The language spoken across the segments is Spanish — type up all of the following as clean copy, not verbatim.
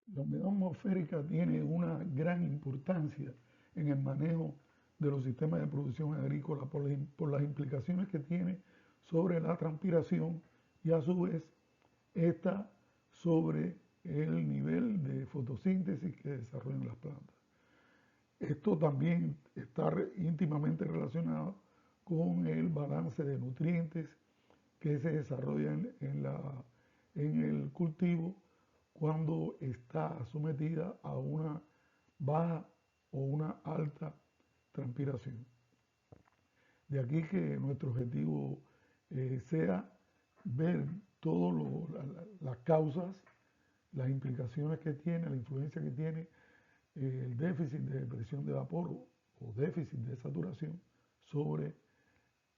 La humedad atmosférica tiene una gran importancia en el manejo de los sistemas de producción agrícola por las implicaciones que tiene sobre la transpiración y a su vez esta sobre el nivel de fotosíntesis que desarrollan las plantas. Esto también está íntimamente relacionado con el balance de nutrientes que se desarrollan en el cultivo cuando está sometida a una baja o una alta transpiración. De aquí que nuestro objetivo sea ver todas las causas, las implicaciones que tiene, la influencia que tiene el déficit de presión de vapor o déficit de saturación sobre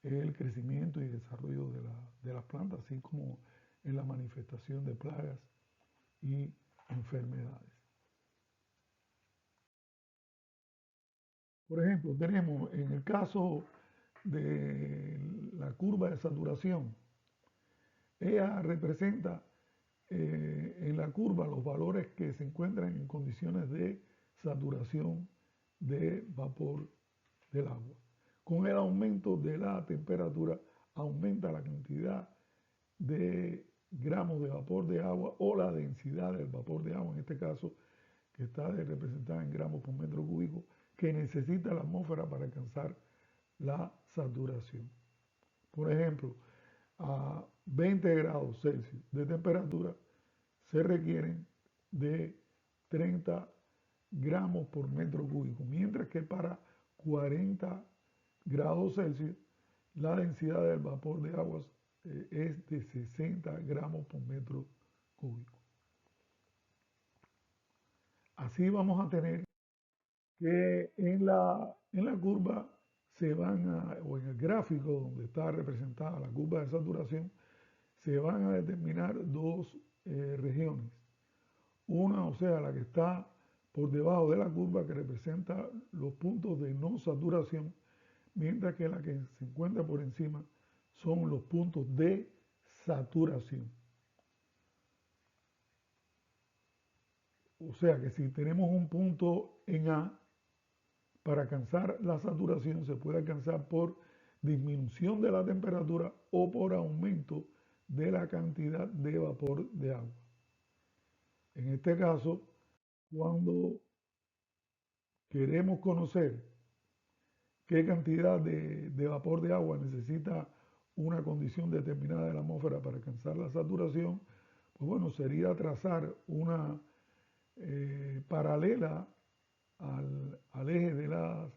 el crecimiento y desarrollo de las plantas, así como en la manifestación de plagas y enfermedades. Por ejemplo, tenemos en el caso de la curva de saturación, ella representa en la curva los valores que se encuentran en condiciones de saturación de vapor del agua. Con el aumento de la temperatura aumenta la cantidad de gramos de vapor de agua o la densidad del vapor de agua, en este caso que está representada en gramos por metro cúbico, que necesita la atmósfera para alcanzar la saturación. Por ejemplo, a 20 grados Celsius de temperatura se requieren de 30 gramos por metro cúbico, mientras que para 40 grados Celsius la densidad del vapor de aguas es de 60 gramos por metro cúbico. Así vamos a tener que en la curva se van a, o en el gráfico donde está representada la curva de saturación, se van a determinar dos regiones. Una, o sea, la que está por debajo de la curva que representa los puntos de no saturación, mientras que la que se encuentra por encima son los puntos de saturación. O sea que si tenemos un punto en A, para alcanzar la saturación se puede alcanzar por disminución de la temperatura o por aumento de la cantidad de vapor de agua. En este caso, cuando queremos conocer qué cantidad de vapor de agua necesita una condición determinada de la atmósfera para alcanzar la saturación, pues bueno, sería trazar una paralela al eje de las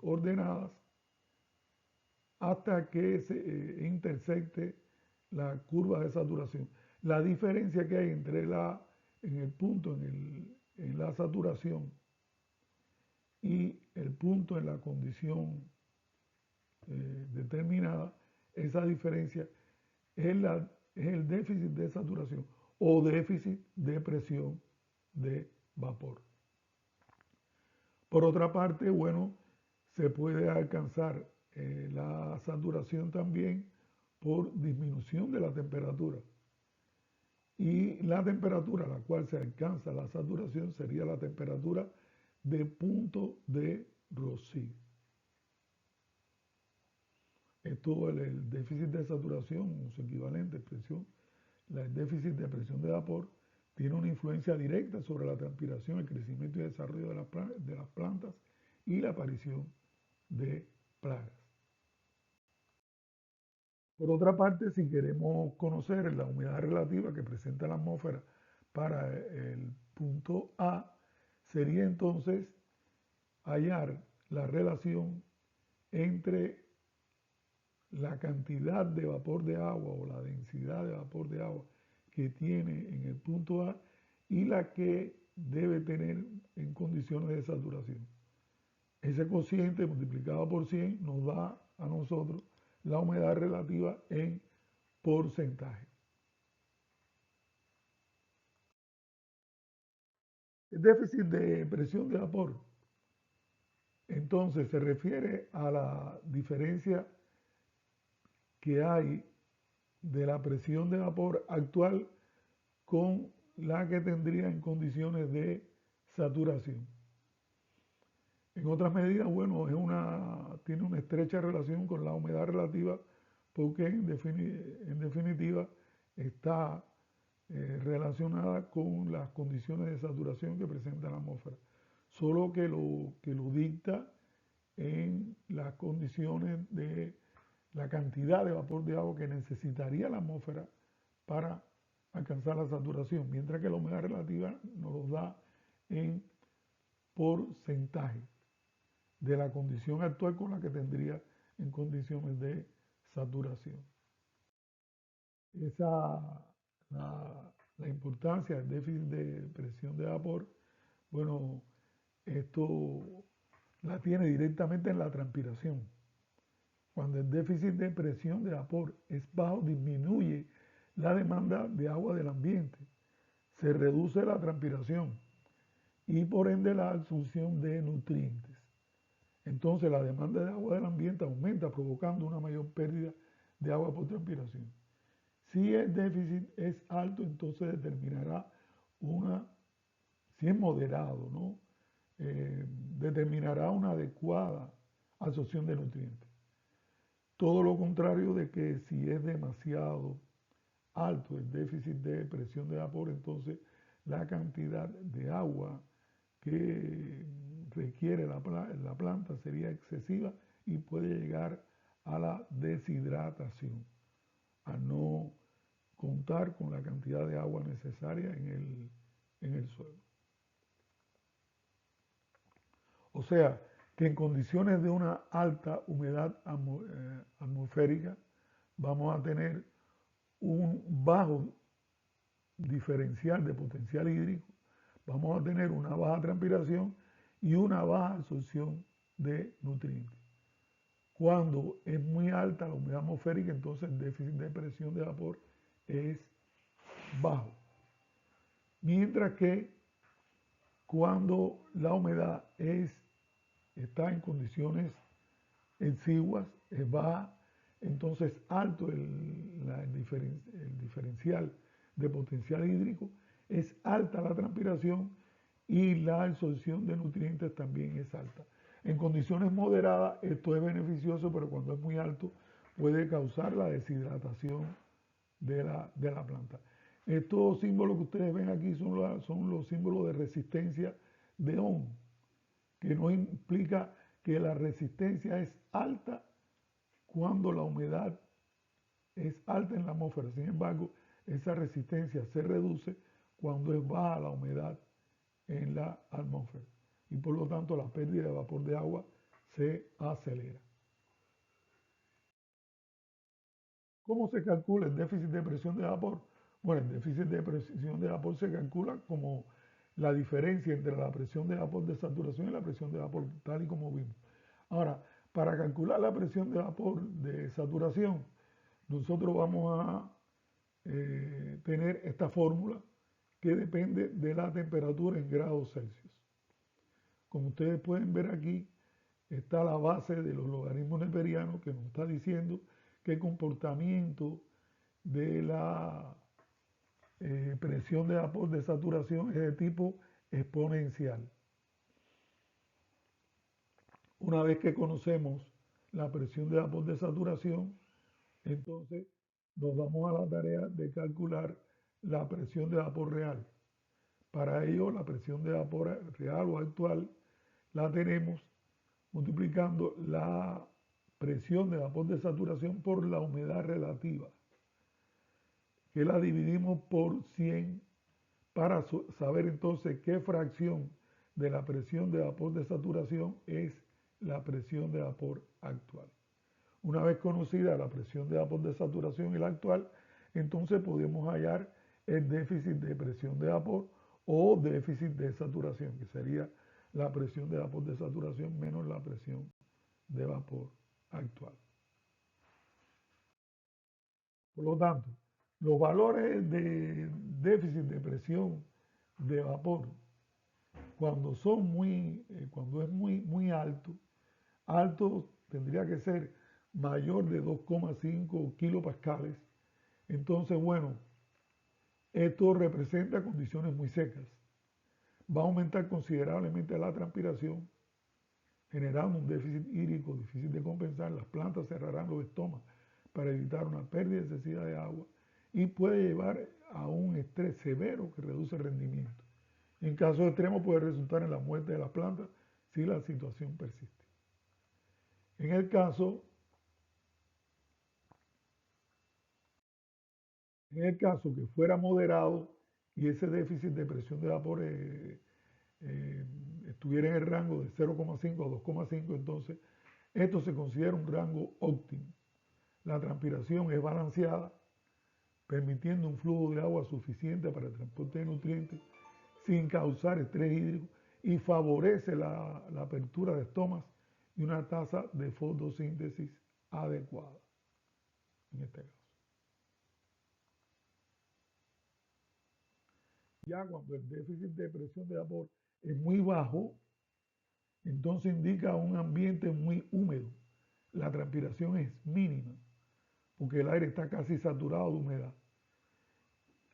ordenadas hasta que se intersecte la curva de saturación. La diferencia que hay entre en el punto, en la saturación y el punto en la condición determinada, esa diferencia es el déficit de saturación o déficit de presión de vapor. Por otra parte, bueno, se puede alcanzar la saturación también por disminución de la temperatura. Y la temperatura a la cual se alcanza la saturación sería la temperatura de punto de Rossi. Esto, el déficit de saturación, su equivalente, presión, el déficit de presión de vapor, tiene una influencia directa sobre la transpiración, el crecimiento y desarrollo de las plantas y la aparición de plagas. Por otra parte, si queremos conocer la humedad relativa que presenta la atmósfera para el punto A, sería entonces hallar la relación entre la cantidad de vapor de agua o la densidad de vapor de agua que tiene en el punto A y la que debe tener en condiciones de saturación. Ese cociente multiplicado por 100 nos da a nosotros la humedad relativa en porcentaje. El déficit de presión de vapor, entonces, se refiere a la diferencia que hay de la presión de vapor actual con la que tendría en condiciones de saturación. En otras medidas, bueno, tiene una estrecha relación con la humedad relativa porque en definitiva está relacionada con las condiciones de saturación que presenta la atmósfera, solo que lo dicta en las condiciones de la cantidad de vapor de agua que necesitaría la atmósfera para alcanzar la saturación, mientras que la humedad relativa nos lo da en porcentaje de la condición actual con la que tendría en condiciones de saturación. La importancia del déficit de presión de vapor, bueno, esto la tiene directamente en la transpiración. Cuando el déficit de presión de vapor es bajo, disminuye la demanda de agua del ambiente, se reduce la transpiración y por ende la absorción de nutrientes. Entonces la demanda de agua del ambiente aumenta, provocando una mayor pérdida de agua por transpiración. Si el déficit es alto, entonces determinará si es moderado, ¿no? Determinará una adecuada absorción de nutrientes. Todo lo contrario de que si es demasiado alto el déficit de presión de vapor, entonces la cantidad de agua que requiere la planta sería excesiva y puede llegar a la deshidratación, a no contar con la cantidad de agua necesaria en el suelo. O sea, que en condiciones de una alta humedad atmosférica vamos a tener un bajo diferencial de potencial hídrico, vamos a tener una baja transpiración y una baja absorción de nutrientes. Cuando es muy alta la humedad atmosférica, entonces el déficit de presión de vapor es bajo. Mientras que cuando la humedad está en condiciones exiguas, es baja, entonces alto el diferencial de potencial hídrico, es alta la transpiración y la absorción de nutrientes también es alta. En condiciones moderadas esto es beneficioso, pero cuando es muy alto puede causar la deshidratación de la planta. Estos símbolos que ustedes ven aquí son los símbolos de resistencia de Ohm, que nos implica que la resistencia es alta cuando la humedad es alta en la atmósfera. Sin embargo, esa resistencia se reduce cuando es baja la humedad en la atmósfera. Y por lo tanto, la pérdida de vapor de agua se acelera. ¿Cómo se calcula el déficit de presión de vapor? Bueno, el déficit de presión de vapor se calcula como la diferencia entre la presión de vapor de saturación y la presión de vapor, tal y como vimos. Ahora, para calcular la presión de vapor de saturación, nosotros vamos a tener esta fórmula que depende de la temperatura en grados Celsius. Como ustedes pueden ver aquí, está la base de los logaritmos neperianos que nos está diciendo que el comportamiento de la presión de vapor de saturación es de tipo exponencial. Una vez que conocemos la presión de vapor de saturación, entonces nos vamos a la tarea de calcular la presión de vapor real. Para ello, la presión de vapor real o actual la tenemos multiplicando la presión de vapor de saturación por la humedad relativa, que la dividimos por 100 para saber entonces qué fracción de la presión de vapor de saturación es la presión de vapor actual. Una vez conocida la presión de vapor de saturación y la actual, entonces podemos hallar el déficit de presión de vapor o déficit de saturación, que sería la presión de vapor de saturación menos la presión de vapor actual. Por lo tanto, los valores de déficit de presión de vapor, cuando es muy alto, alto tendría que ser mayor de 2,5 kilopascales. Entonces, bueno, Esto representa condiciones muy secas. Va a aumentar considerablemente la transpiración, generando un déficit hídrico difícil de compensar. Las plantas cerrarán los estomas para evitar una pérdida excesiva de agua y puede llevar a un estrés severo que reduce el rendimiento. En casos extremos puede resultar en la muerte de las plantas si la situación persiste. En el caso, que fuera moderado y ese déficit de presión de vapor estuviera en el rango de 0,5 a 2,5, entonces esto se considera un rango óptimo. La transpiración es balanceada, permitiendo un flujo de agua suficiente para el transporte de nutrientes sin causar estrés hídrico y favorece la apertura de estomas y una tasa de fotosíntesis adecuada en este caso. Ya cuando el déficit de presión de vapor es muy bajo, entonces indica un ambiente muy húmedo. La transpiración es mínima porque el aire está casi saturado de humedad.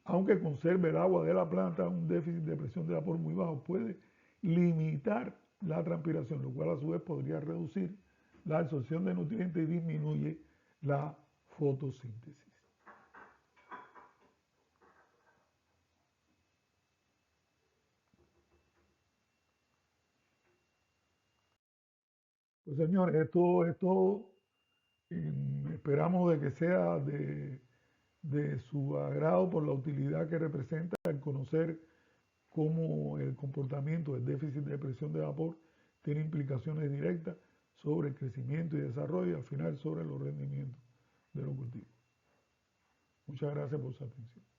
Aunque conserve el agua de la planta, un déficit de presión de vapor muy bajo puede limitar la transpiración, lo cual a su vez podría reducir la absorción de nutrientes y disminuye la fotosíntesis. Pues señores, esto es todo. Esperamos de que sea de su agrado por la utilidad que representa el conocer cómo el comportamiento del déficit de presión de vapor tiene implicaciones directas sobre el crecimiento y desarrollo y al final sobre los rendimientos de los cultivos. Muchas gracias por su atención.